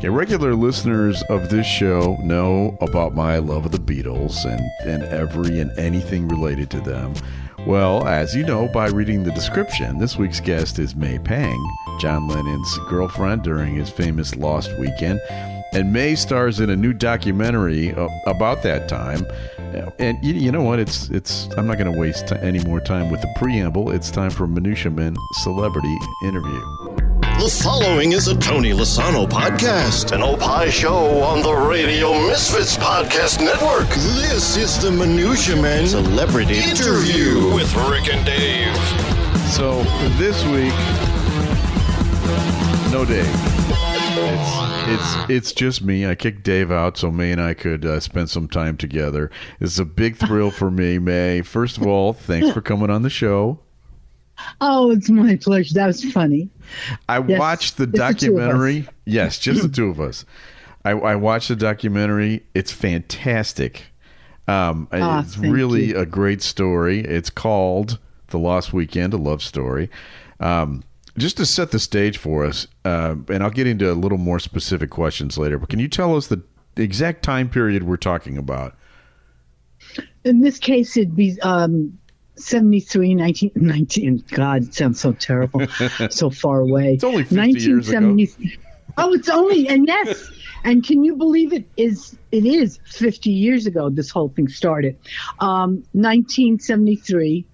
Okay, regular listeners of this show know about my love of the Beatles and every and anything related to them. Well, as you know by reading the description, this week's guest is May Pang, John Lennon's girlfriend during his famous Lost Weekend. And May stars in a new documentary about that time. And you know what? It's. I'm not going to waste any more time with the preamble. It's time for Minutia Men Celebrity Interview. The following is a Tony Lasano podcast, an Opie show on the Radio Misfits Podcast Network. This is the Minutia Men Celebrity Interview with Rick and Dave. So this week, no Dave. It's just me. I kicked Dave out so May and I could spend some time together. This is a big thrill for me, May. First of all, thanks for coming on the show. Oh, it's my pleasure. That was funny. I watched the documentary. Yes, just the two of us. I watched the documentary. It's fantastic. It's really a great story. It's called The Lost Weekend, a love story. Just to set the stage for us, and I'll get into a little more specific questions later, but can you tell us the exact time period we're talking about? In this case, it'd be 73, 1919. God, it sounds so terrible, so far away. It's only 50 years ago. Oh, it's only, and yes. And can you believe it is 50 years ago this whole thing started. 1973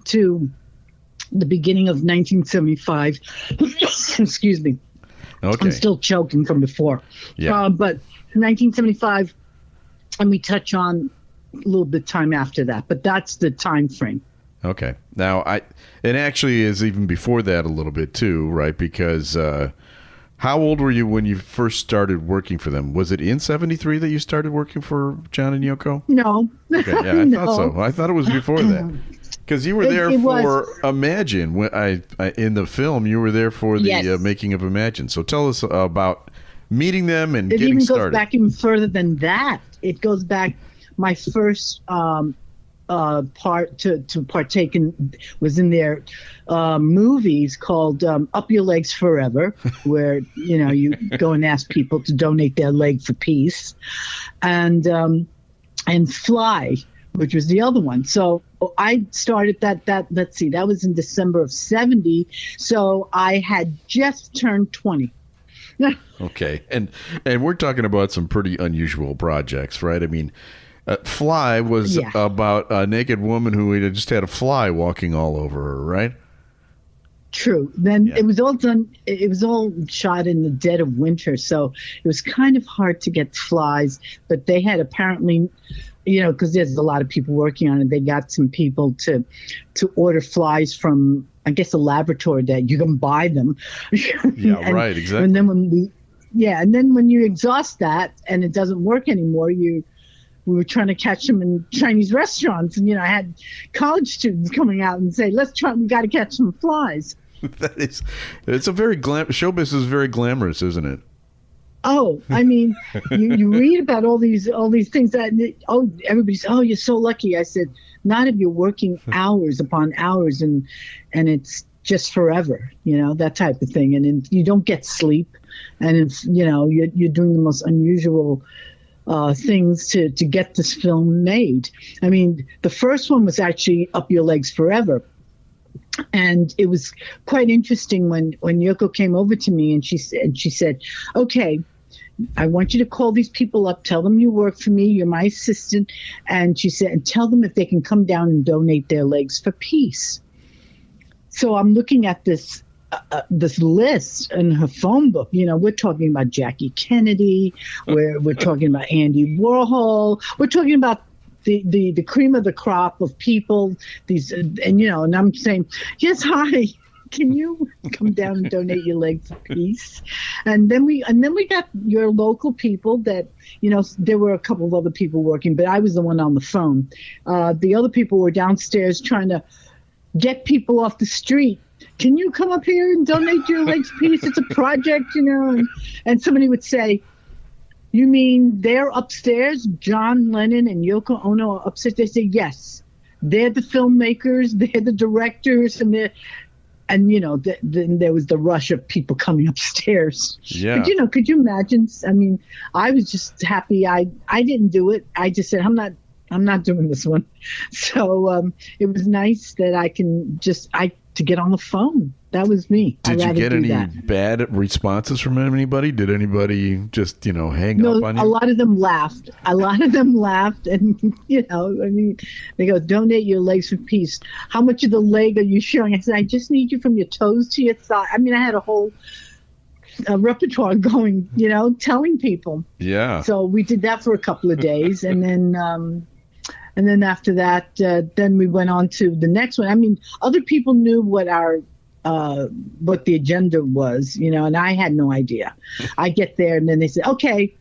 to the beginning of 1975. Excuse me. Okay. I'm still choking from before. Yeah. But 1975, and we touch on a little bit time after that, but that's the time frame. Okay. Now, it actually is even before that a little bit too, right? Because how old were you when you first started working for them? Was it in 73 that you started working for John and Yoko? No. Okay, yeah, I thought so. I thought it was before that. Because you were there for Imagine. When I in the film, you were there for the making of Imagine. So tell us about meeting them and getting started. It even goes back even further than that. It goes back. My first part to partake in was in their movies called Up Your Legs Forever, where you go and ask people to donate their leg for peace, and Fly, which was the other one. So I started that. Let's see, that was in December of 70. So I had just turned 20. Okay, and we're talking about some pretty unusual projects, right? I mean, Fly was about a naked woman who just had a fly walking all over her, right? True. Then it was all done. It was all shot in the dead of winter, so it was kind of hard to get flies. But they had apparently, because there's a lot of people working on it, they got some people to order flies from, I guess, a laboratory that you can buy them. Yeah, right. Exactly. And then when you exhaust that and it doesn't work anymore, we were trying to catch them in Chinese restaurants, and I had college students coming out and say, we got to catch some flies. It's a very showbiz is very glamorous, isn't it? Oh, I mean, you read about all these things that everybody's, you're so lucky. I said, not if you're working hours upon hours and it's just forever, that type of thing, and you don't get sleep, and it's you're doing the most unusual things to get this film made. I mean, the first one was actually Up Your Legs Forever. And it was quite interesting when Yoko came over to me and she said, okay, I want you to call these people up, tell them you work for me, you're my assistant. And she said, and tell them if they can come down and donate their legs for peace. So I'm looking at this list in her phone book. We're talking about Jackie Kennedy, we're talking about Andy Warhol, we're talking about the cream of the crop of people. And I'm saying, yes, hi, can you come down and donate your leg for peace? And then we got your local people that, there were a couple of other people working, but I was the one on the phone. The other people were downstairs trying to get people off the street. Can you come up here and donate your legs for peace? It's a project, and somebody would say, you mean they're upstairs? John Lennon and Yoko Ono are upstairs? They say, yes. They're the filmmakers, they're the directors, and and then there was the rush of people coming upstairs. Yeah. But could you imagine? I mean, I was just happy. I didn't do it. I just said, I'm not doing this one. So it was nice that I can to get on the phone. That was me. Did you get any bad responses from anybody? Did anybody just, hang up on you? A lot of them laughed. And, I mean, they go, donate your legs for peace. How much of the leg are you showing? I said, I just need you from your toes to your thigh. I mean, I had a whole repertoire going, telling people. Yeah. So we did that for a couple of days. And then after that, then we went on to the next one. I mean, other people knew what the agenda was, and I had no idea. I get there and then they said, okay.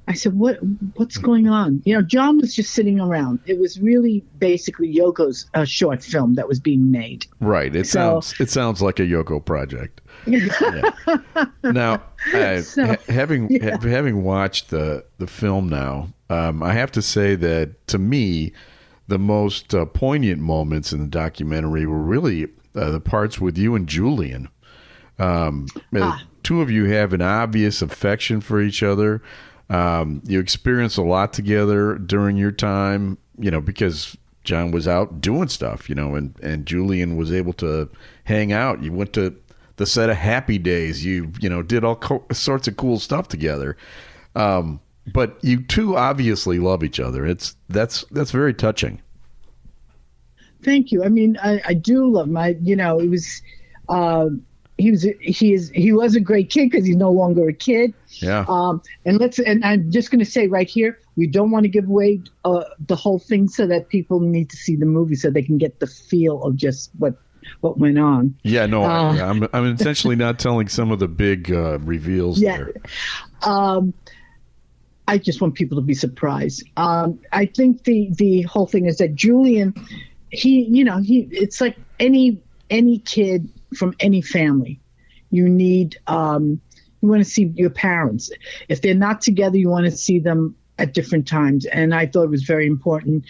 I said, what's going on? John was just sitting around. It was really basically Yoko's short film that was being made. Right. It sounds like a Yoko project. Yeah. Now, having watched the film now, I have to say that to me, the most poignant moments in the documentary were really the parts with you and Julian. Two of you have an obvious affection for each other. You experienced a lot together during your time, because John was out doing stuff, and Julian was able to hang out. You went to the set of Happy Days. You did all sorts of cool stuff together. But you two obviously love each other. That's very touching. Thank you. I mean, I do love him. It was he was a great kid because he's no longer a kid. Yeah. And I'm just going to say right here, we don't want to give away the whole thing so that people need to see the movie so they can get the feel of just what went on. Yeah, no, I'm intentionally not telling some of the big reveals there. I just want people to be surprised. I think the whole thing is that Julian, it's like any kid from any family. You need, you want to see your parents. If they're not together, you want to see them at different times. And I thought it was very important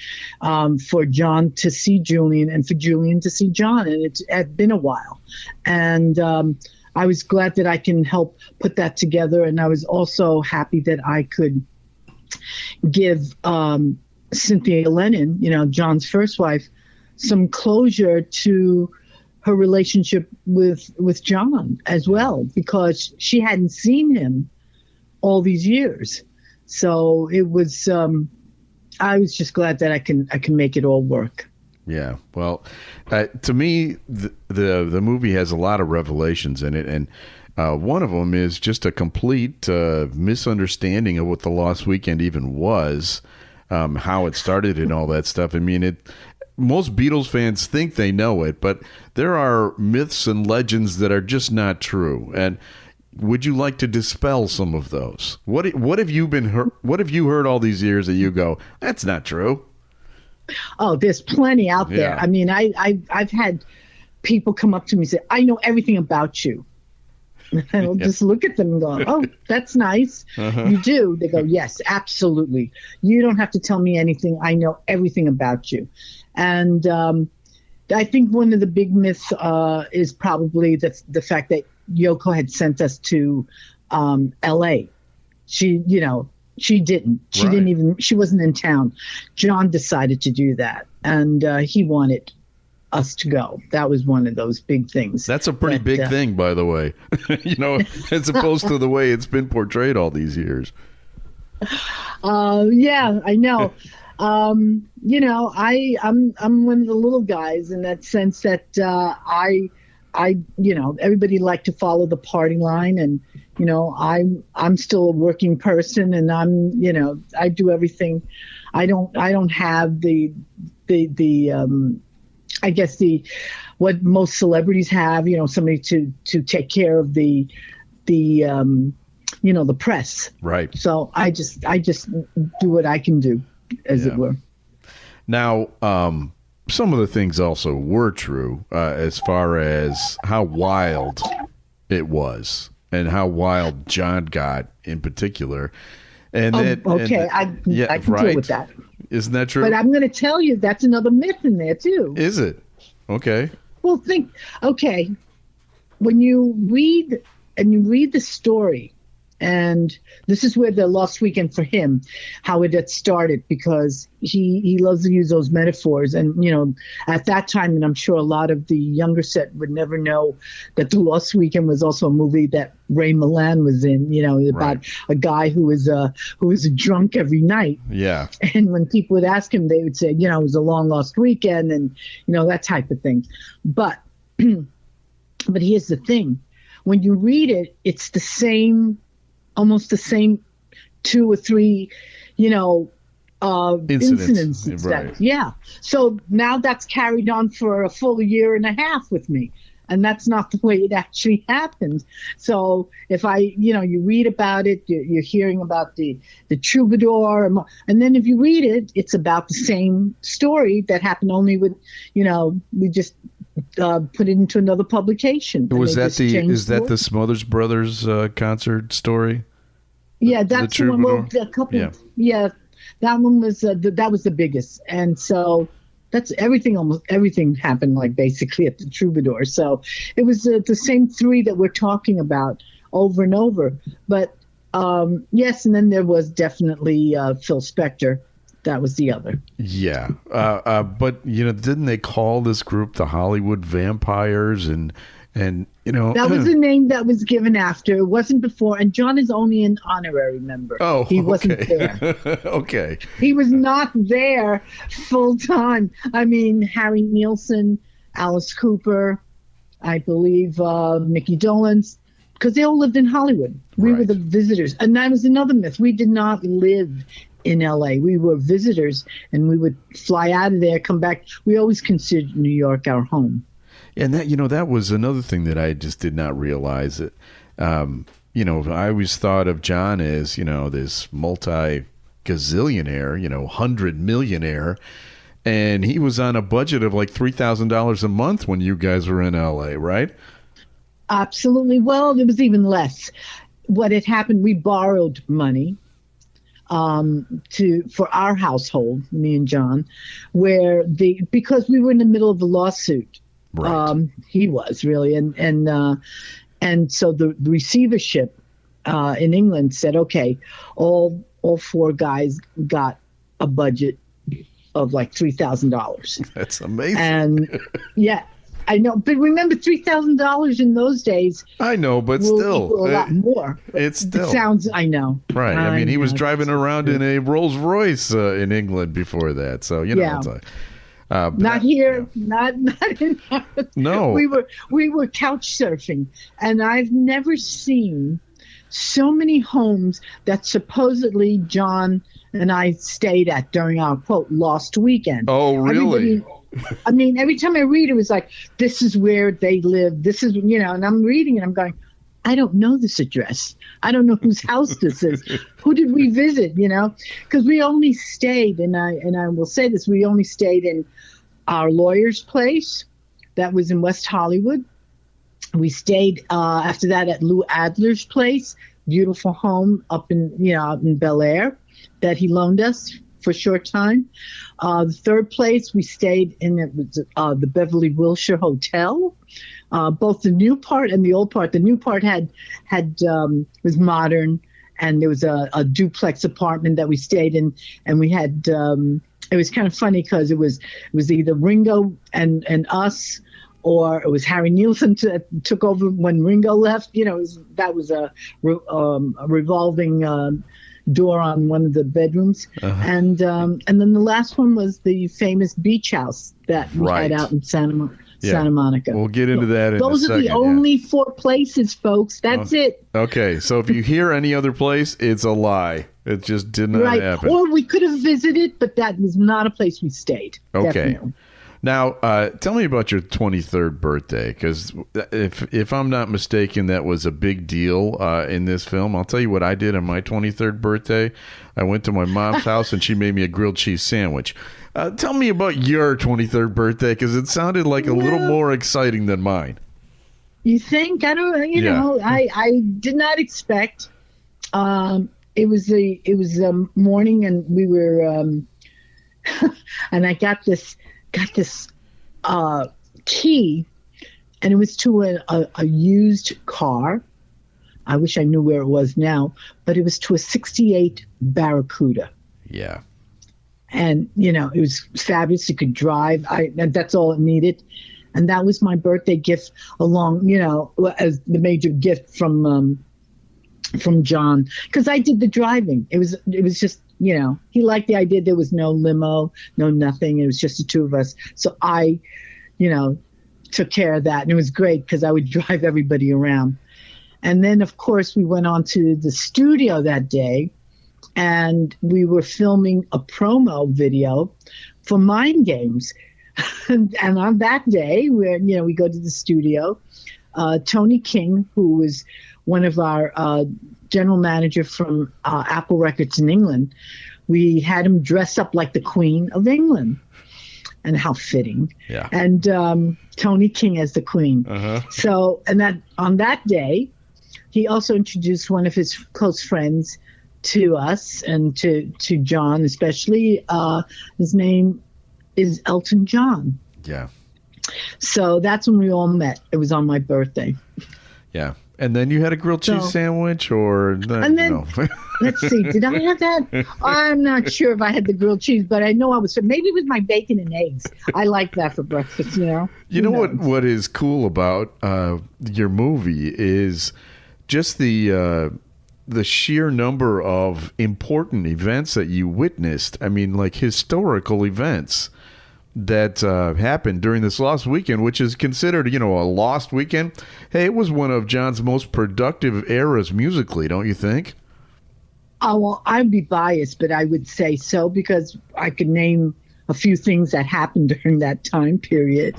for John to see Julian and for Julian to see John. And it had been a while. And I was glad that I can help put that together. And I was also happy that I could give Cynthia Lennon, John's first wife, some closure to her relationship with John as well, because she hadn't seen him all these years. So it was, I was just glad that I can make it all work. Yeah. Well, to me, the movie has a lot of revelations in it. And one of them is just a complete misunderstanding of what the Lost Weekend even was, how it started and all that stuff. I mean, most Beatles fans think they know it, but there are myths and legends that are just not true. And would you like to dispel some of those? What have you heard all these years that you go, that's not true? Oh, there's plenty out there. Yeah. I mean, I've had people come up to me and say, I know everything about you. And I'll just look at them and go, oh, that's nice. Uh-huh. You do? They go, yes, absolutely. You don't have to tell me anything. I know everything about you. And I think one of the big myths is probably the fact that Yoko had sent us to L.A. She didn't. She didn't even. She wasn't in town. John decided to do that, and he wanted us to go. That was one of those big things. That's a pretty big thing, by the way. As opposed to the way it's been portrayed all these years. Yeah, I know. I'm one of the little guys in that sense that everybody liked to follow the party line, and I'm still a working person, and I do everything. I don't have the I guess what most celebrities have, somebody to take care of the press. Right. So I just do what I can do, as it were. Now, some of the things also were true as far as how wild it was and how wild John got in particular. And I can deal with that. Isn't that true? But I'm going to tell you that's another myth in there too. Is it? Okay. Well, when you read the story, and this is where the Lost Weekend for him, how it had started, because he loves to use those metaphors. And, at that time, and I'm sure a lot of the younger set would never know that the Lost Weekend was also a movie that Ray Milland was in, about a guy who was a drunk every night. Yeah. And when people would ask him, they would say, it was a long lost weekend, and, that type of thing. But here's the thing. When you read it, it's the same, almost the same 2 or 3, incidents and stuff. Right. Yeah. So now that's carried on for a full year and a half with me. And that's not the way it actually happened. So if you read about it, you're hearing about the troubadour. And then if you read it, it's about the same story that happened, only with, we just put it into another publication. Is that the Smothers Brothers concert story? Yeah, that's the one. Well, a couple. Yeah, that one was that was the biggest, and so that's everything. Almost everything happened basically at the Troubadour. So it was the same 3 that we're talking about over and over. But yes, and then there was definitely Phil Spector. That was the other. Yeah. But, didn't they call this group the Hollywood Vampires? And that was the name that was given after. It wasn't before. And John is only an honorary member. Oh, he wasn't there. Okay. He was not there full time. I mean, Harry Nilsson, Alice Cooper, I believe Mickey Dolenz, because they all lived in Hollywood. We were the visitors. And that was another myth. We did not live in LA. We were visitors, and we would fly out of there, come back. We always considered New York our home. And that, that was another thing that I just did not realize. That, I always thought of John as, this multi-gazillionaire, 100-millionaire. And he was on a budget of like $3,000 a month when you guys were in LA, right? Absolutely. Well, it was even less. What had happened, we borrowed money for our household, me and John, because we were in the middle of a lawsuit. Right. He was really, and so the receivership in England said, okay, all 4 guys got a budget of like $3,000. That's amazing. And yeah. I know, but remember, $3,000 in those days. I know, but still, a lot more. It sounds. I know. Right. I mean, he was driving around in a Rolls Royce in England before that, so it's not here. Yeah. Not in. No. We were couch surfing, and I've never seen so many homes that supposedly John and I stayed at during our quote lost weekend. Oh, really? I mean, every time I read it was like, this is where they live. This is, and I'm reading it. I'm going, I don't know this address. I don't know whose house this is. Who did we visit? Because we only stayed, and I will say this, we only stayed in our lawyer's place that was in West Hollywood. We stayed after that at Lou Adler's place, beautiful home up in Bel Air that he loaned us for a short time. The 3rd place we stayed in, it was the Beverly Wilshire Hotel. Both the new part and the old part. The new part was modern, and there was a duplex apartment that we stayed in, and we had. It was kind of funny because it was either Ringo and us, or it was Harry Nilsson took over when Ringo left. That was a revolving door on one of the bedrooms. Uh-huh. And then the last one was the famous beach house that we had out in Santa Monica. We'll get into that in a second. Those are the only 4 places, folks. That's it. Okay, so if you hear any other place, it's a lie. It just did not happen. Or we could have visited, but that was not a place we stayed. Okay. Definitely. Now, tell me about your 23rd birthday, because if I'm not mistaken, that was a big deal in this film. I'll tell you what I did on my 23rd birthday. I went to my mom's house, and she made me a grilled cheese sandwich. Tell me about your 23rd birthday, because it sounded like a little more exciting than mine. You think? I don't. Know. I did not expect. It was a morning, and we were, and I got this key and it was to a used car. I wish I knew where it was now, but it was to a 68 Barracuda. Yeah. And, it was fabulous. You could drive. And that's all it needed. And that was my birthday gift along, as the major gift from John. Because I did the driving. It was just, he liked the idea. There was no limo, no nothing. It was just the two of us. So I, took care of that. And it was great because I would drive everybody around. And then, of course, we went on to the studio that day, and we were filming a promo video for Mind Games. And on that day, we go to the studio. Tony King, who was one of our general manager from Apple Records in England, we had him dress up like the Queen of England. And how fitting. Yeah. And Tony King as the Queen. Uh-huh. So, and that on that day, he also introduced one of his close friends to us and to John especially. His name is Elton John. Yeah. So that's when we all met. It was on my birthday. Yeah. And then you had a grilled cheese sandwich or... And then, let's see, did I have that? I'm not sure if I had the grilled cheese, but I know maybe it was my bacon and eggs. I like that for breakfast, You know what is cool about your movie is just the sheer number of important events that you witnessed. I mean, like historical events that happened during this lost weekend, which is considered, a lost weekend. Hey, it was one of John's most productive eras musically, don't you think? Oh, well, I'd be biased, but I would say so because I could name a few things that happened during that time period.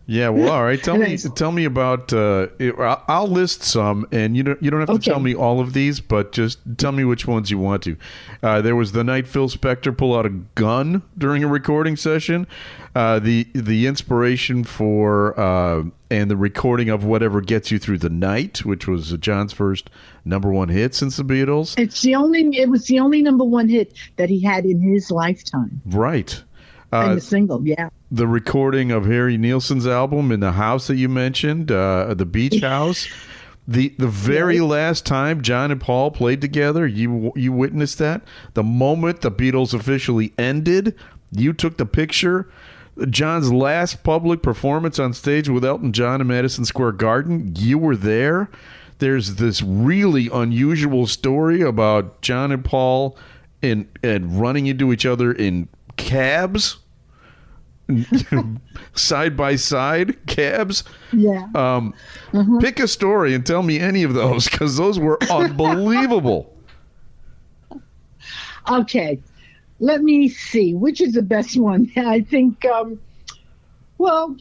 Yeah, well, all right. Tell me about. I'll list some, and you don't have to tell me all of these, but just tell me which ones you want to. There was the night Phil Spector pulled out a gun during a recording session. The inspiration for and the recording of Whatever Gets You Through the Night, which was John's first #1 hit since the Beatles. It was the only #1 hit that he had in his lifetime. Right. And the single, yeah. The recording of Harry Nilsson's album in the house that you mentioned, the beach house. The very last time John and Paul played together, you witnessed that. The moment the Beatles officially ended, you took the picture. John's last public performance on stage with Elton John in Madison Square Garden, you were there. There's this really unusual story about John and Paul and running into each other in cabs, side by side cabs. Yeah. Pick a story and tell me any of those, because those were unbelievable. Okay, let me see which is the best one. I think. Well,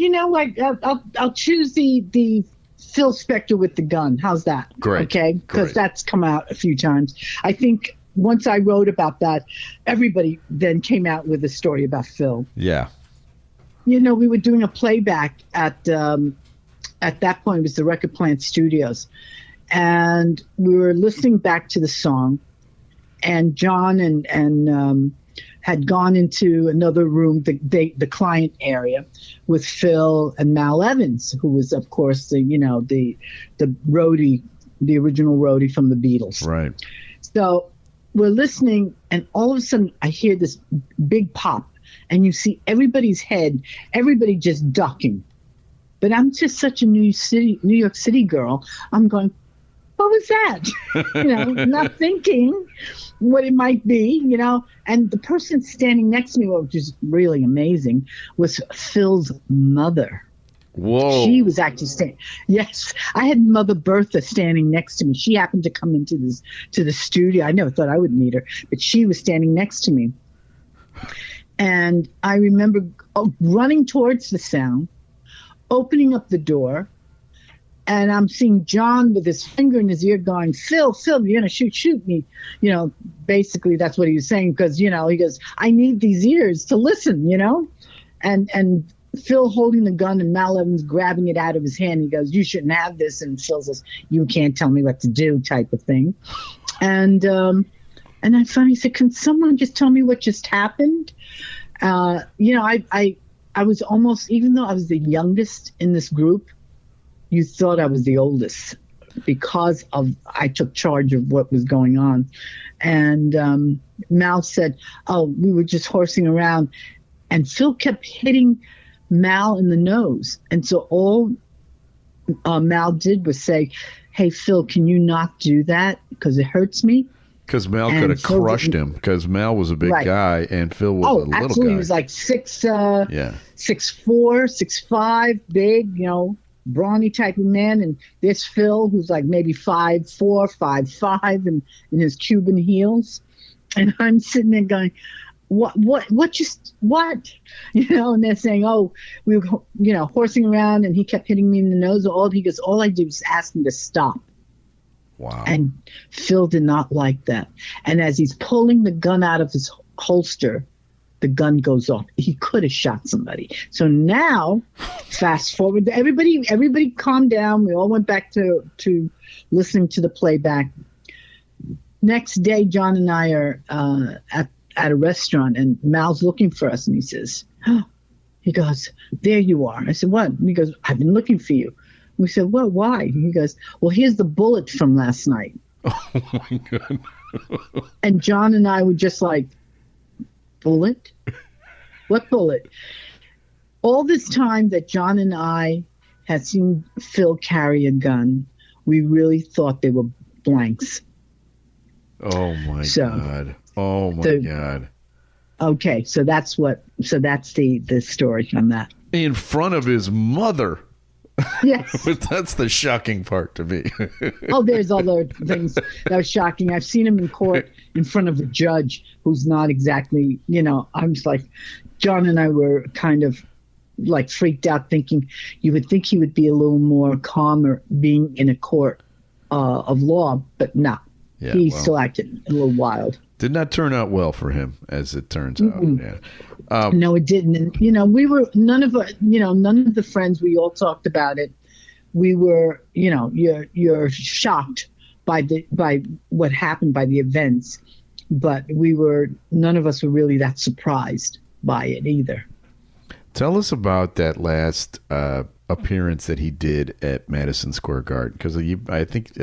I'll choose the Phil Spector with the gun. How's that? Great. Okay, because that's come out a few times. I think. Once I wrote about that, everybody then came out with a story about Phil. Yeah. We were doing a playback at that point. It was the Record Plant Studios. And we were listening back to the song. And John and had gone into another room, the client area, with Phil and Mal Evans, who was, of course, the roadie, the original roadie from the Beatles. Right. So we're listening, and all of a sudden I hear this big pop, and you see everybody's head, everybody just ducking. But I'm just such a New York City girl. I'm going, what was that? Not thinking what it might be, And the person standing next to me, which is really amazing, was Phil's mother. Whoa. She was actually standing. Yes, I had Mother Bertha standing next to me. She happened to come into the studio. I never thought I would meet her, but she was standing next to me. And I remember running towards the sound, opening up the door, and I'm seeing John with his finger in his ear going, Phil, you're going to shoot me. Basically that's what he was saying because, he goes, I need these ears to listen, and Phil holding the gun and Mal Evans grabbing it out of his hand. He goes, you shouldn't have this. And Phil says, you can't tell me what to do type of thing. And I finally said, can someone just tell me what just happened? I was almost, even though I was the youngest in this group, you thought I was the oldest because I took charge of what was going on. And Mal said, oh, we were just horsing around. And Phil kept hitting Mal in the nose. And so all Mal did was say, hey, Phil, can you not do that? Because it hurts me. Because Mal could have crushed him. Because Mal was a big guy and Phil was a little guy. Absolutely. He was like 6'4", 6'5", big, brawny type of man. And there's Phil, who's like maybe 5'4", 5'5", and in his Cuban heels. And I'm sitting there going, what? And they're saying, oh, we were, horsing around, and he kept hitting me in the nose. He goes, all I did was ask him to stop. Wow. And Phil did not like that. And as he's pulling the gun out of his holster, the gun goes off. He could have shot somebody. So now, fast forward, everybody calmed down. We all went back to listening to the playback. Next day, John and I are at a restaurant, and Mal's looking for us, and he says, he goes, there you are. I said, what? And he goes, I've been looking for you. We said, well, why? He goes, well, here's the bullet from last night. Oh, my God. And John and I were just like, bullet? What bullet? All this time that John and I had seen Phil carry a gun, we really thought they were blanks. Oh, my God. Oh, my God. Okay, so that's the story on that. In front of his mother. Yes. That's the shocking part to me. Oh, there's other things that are shocking. I've seen him in court in front of a judge who's not exactly, I'm just like, John and I were kind of like freaked out, thinking you would think he would be a little more calmer being in a court of law, but no. Yeah, he still acted a little wild. Did not turn out well for him, as it turns out. Yeah. No, it didn't. And, we were none of the friends. We all talked about it. We were, you're shocked by what happened, by the events, but none of us were really that surprised by it either. Tell us about that last appearance that he did at Madison Square Garden, because I think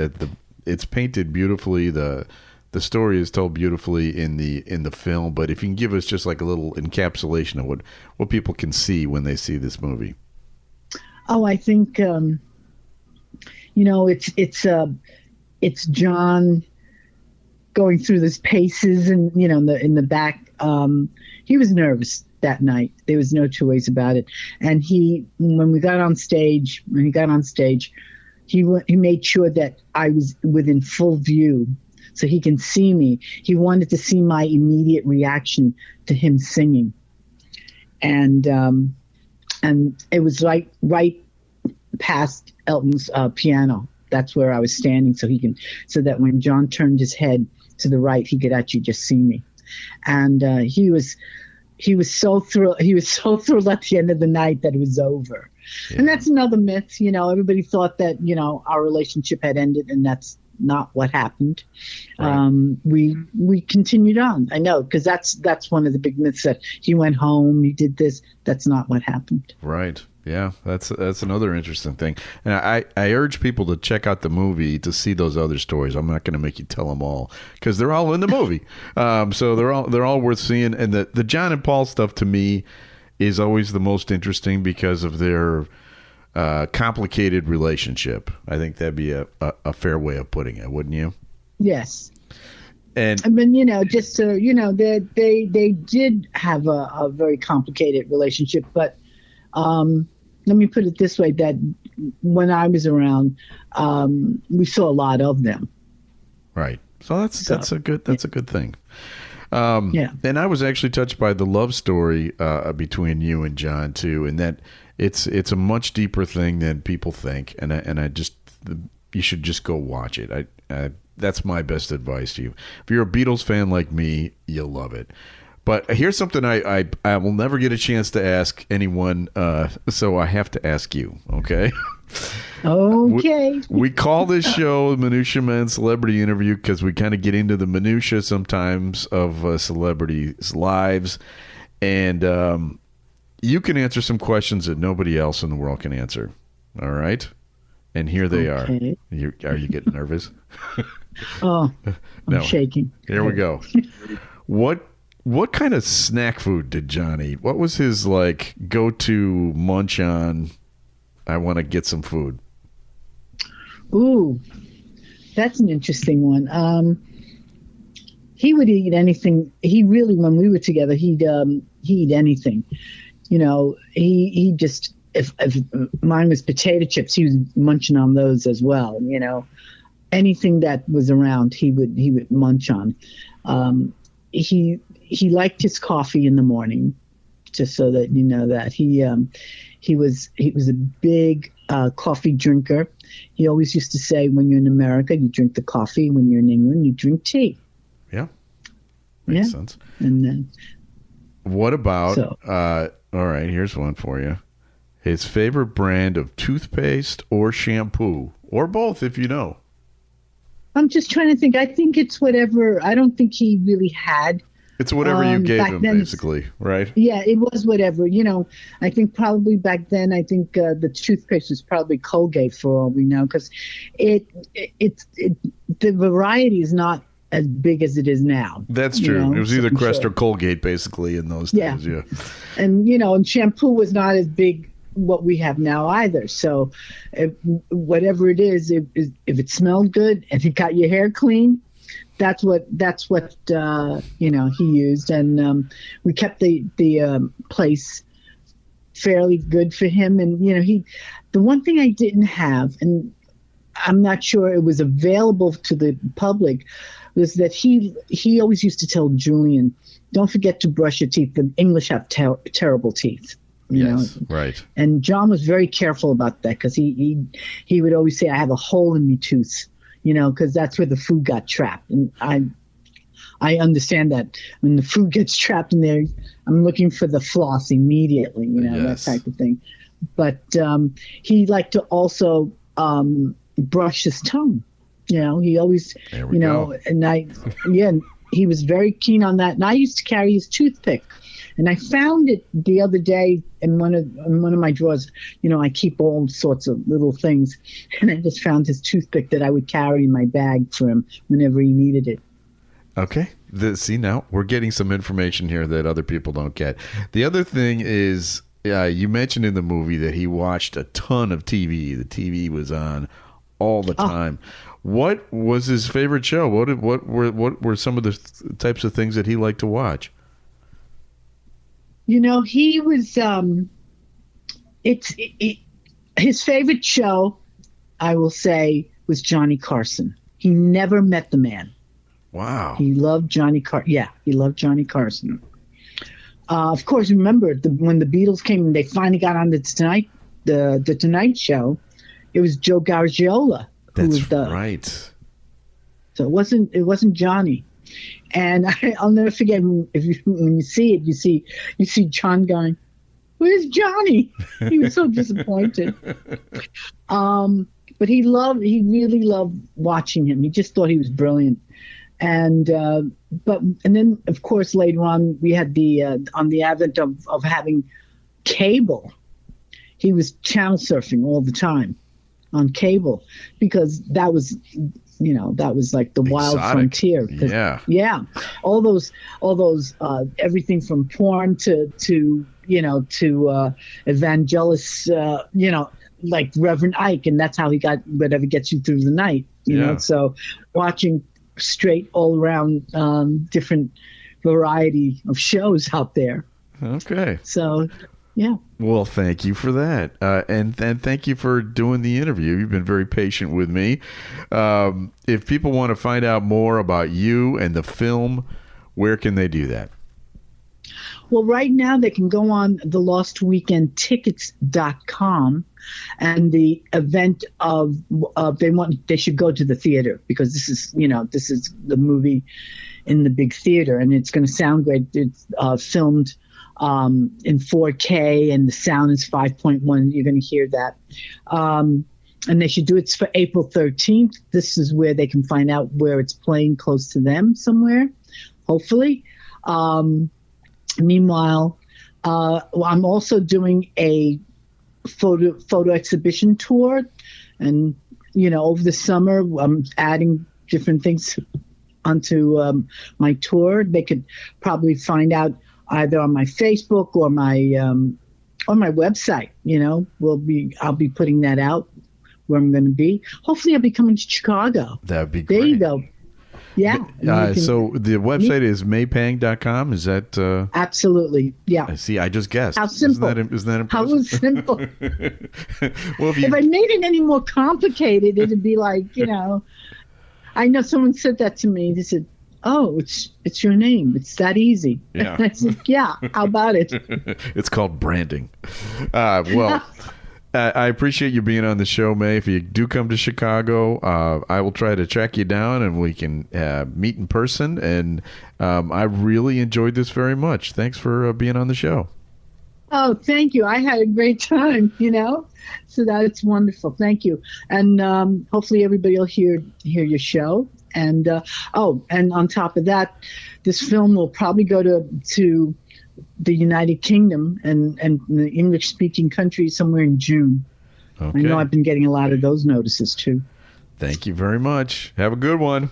it's painted beautifully. The story is told beautifully in the film, but if you can give us just like a little encapsulation of what people can see when they see this movie. Oh, I think it's John going through these paces, and in the back, he was nervous that night. There was no two ways about it. And when he got on stage, he made sure that I was within full view, so he can see me. He wanted to see my immediate reaction to him singing. And it was right past Elton's piano. That's where I was standing, so that when John turned his head to the right, he could actually just see me. And he was so thrilled. He was so thrilled at the end of the night that it was over. Yeah. And that's another myth. Everybody thought that, our relationship had ended, and that's not what happened. Right. We continued on. I know, because that's one of the big myths, that he went home, he did this. That's not what happened. Right. Yeah, that's another interesting thing. And I urge people to check out the movie to see those other stories. I'm not going to make you tell them all, because they're all in the movie. So they're all worth seeing. And the John and Paul stuff, to me, is always the most interesting because of their complicated relationship. I think that'd be a fair way of putting it, wouldn't you? Yes. And I mean, just so they did have a very complicated relationship, but let me put it this way: that when I was around, we saw a lot of them. Right. So that's a good thing. Yeah. And I was actually touched by the love story between you and John too, and that it's a much deeper thing than people think. And you should just go watch it. That's my best advice to you. If you're a Beatles fan like me, you'll love it. But here's something I will never get a chance to ask anyone, so I have to ask you, okay? Okay. We call this show Minutia Men Celebrity Interview because we kind of get into the minutia sometimes of celebrities' lives. And you can answer some questions that nobody else in the world can answer, all right? And here they Okay. are. Are you getting nervous? Oh, I'm No. shaking. Here we go. What kind of snack food did John eat? What was his like go-to munch on? I want to get some food. Ooh, that's an interesting one. He would eat anything. He really, when we were together, he'd eat anything. You know, he just if mine was potato chips, he was munching on those as well. You know, anything that was around, he would munch on. He liked his coffee in the morning, just so that you know that he was a big coffee drinker. He always used to say, when you're in America, you drink the coffee. When you're in England, you drink tea. Yeah, makes sense. And then, what about? All right, here's one for you. His favorite brand of toothpaste or shampoo, or both, if you know. I'm just trying to think. I think it's whatever. I don't think he really had. It's whatever you gave back him, then, basically, right? Yeah, it was whatever. You know, I think probably back then, I think the toothpaste was probably Colgate for all we know, because the variety is not as big as it is now. That's true. You know? It was either So, Crest or Colgate, basically, in those days. Yeah. And and shampoo was not as big what we have now either. So, whatever it is, if it smelled good and it got your hair clean, that's what he used, and we kept the place fairly good for him. And the one thing I didn't have, and I'm not sure it was available to the public, was that he always used to tell Julian, "Don't forget to brush your teeth. The English have terrible teeth." You know? Right. And John was very careful about that, because he would always say, "I have a hole in my tooth," because that's where the food got trapped. And I understand that when the food gets trapped in there, I'm looking for the floss immediately, that type of thing. But he liked to also brush his tongue. He always, go. And he was very keen on that. And I used to carry his toothpick. And I found it the other day in one of my drawers. I keep all sorts of little things, and I just found his toothpick that I would carry in my bag for him whenever he needed it. Okay. See, now we're getting some information here that other people don't get. The other thing is, you mentioned in the movie that he watched a ton of TV. The TV was on all the time. What was his favorite show? What were some of the types of things that he liked to watch? He was. His favorite show, I will say, was Johnny Carson. He never met the man. Wow. He loved Johnny Carson. Yeah, he loved Johnny Carson. Of course, remember when the Beatles came and they finally got on the Tonight Show, it was Joe Garagiola who was right. So it wasn't Johnny. And I'll never forget when you see it, you see John going, "Where's Johnny?" He was so disappointed. But he really loved watching him. He just thought he was brilliant. And then of course later on we had on the advent of having cable, he was channel surfing all the time on cable, because that was like the wild frontier. Yeah. All those everything from porn to evangelists, like Reverend Ike, and that's how he got whatever gets you through the night. You know, so watching straight all around different variety of shows out there. Okay. So, yeah. Well, thank you for that. And thank you for doing the interview. You've been very patient with me. If people want to find out more about you and the film, where can they do that? Well, right now they can go on the lostweekendtickets.com, and the event they should go to the theater, because this is the movie in the big theater, and it's going to sound great. It's filmed in 4K, and the sound is 5.1. You're going to hear that. And they should do it for April 13th. This is where they can find out where it's playing close to them somewhere, hopefully. Meanwhile, I'm also doing a photo exhibition tour And, over the summer, I'm adding different things onto my tour. They could probably find out either on my Facebook or my website. I'll be putting that out where I'm going to be. Hopefully, I'll be coming to Chicago. That'd be great. There you go. Yeah. So the website is maypang.com. Is that? Absolutely. Yeah. I see. I just guessed. How simple. Isn't that impressive? How simple. Well, if I made it any more complicated, it'd be like, I know someone said that to me. They said, "Oh, it's your name. It's that easy." Yeah. I said, "Yeah. How about it?" It's called branding. I appreciate you being on the show, May. If you do come to Chicago, I will try to track you down and we can meet in person. And I really enjoyed this very much. Thanks for being on the show. Oh, thank you. I had a great time, so that's wonderful. Thank you. And hopefully everybody will hear your show. And and on top of that, this film will probably go to the United Kingdom and the English-speaking countries somewhere in June. Okay. I know I've been getting a lot of those notices, too. Thank you very much. Have a good one.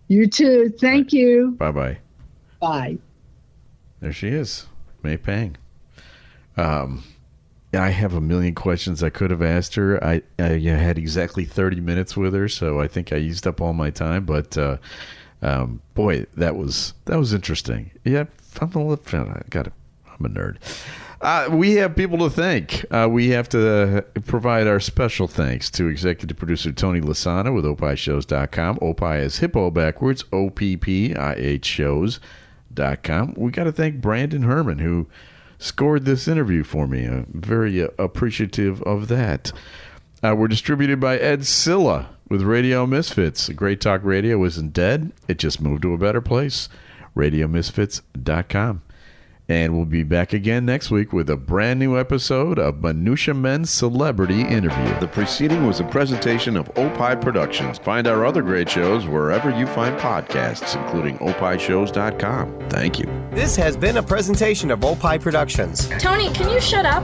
You too. Thank you. Bye-bye. Bye. There she is, May Pang. I have a million questions I could have asked her. I had exactly 30 minutes with her, so I think I used up all my time. But boy, that was interesting. Yeah, I'm a nerd. We have people to thank. We have to provide our special thanks to executive producer Tony Lasana with opishows.com. Opie is hippo backwards, OPPIH shows.com. We got to thank Brandon Herman, who scored this interview for me. I'm very appreciative of that. We're distributed by Ed Silla with Radio Misfits. Great Talk Radio isn't dead. It just moved to a better place. RadioMisfits.com. And we'll be back again next week with a brand new episode of Minutia Men's Celebrity Interview. The preceding was a presentation of Opie Productions. Find our other great shows wherever you find podcasts, including opishows.com. Thank you. This has been a presentation of Opie Productions. Tony, can you shut up?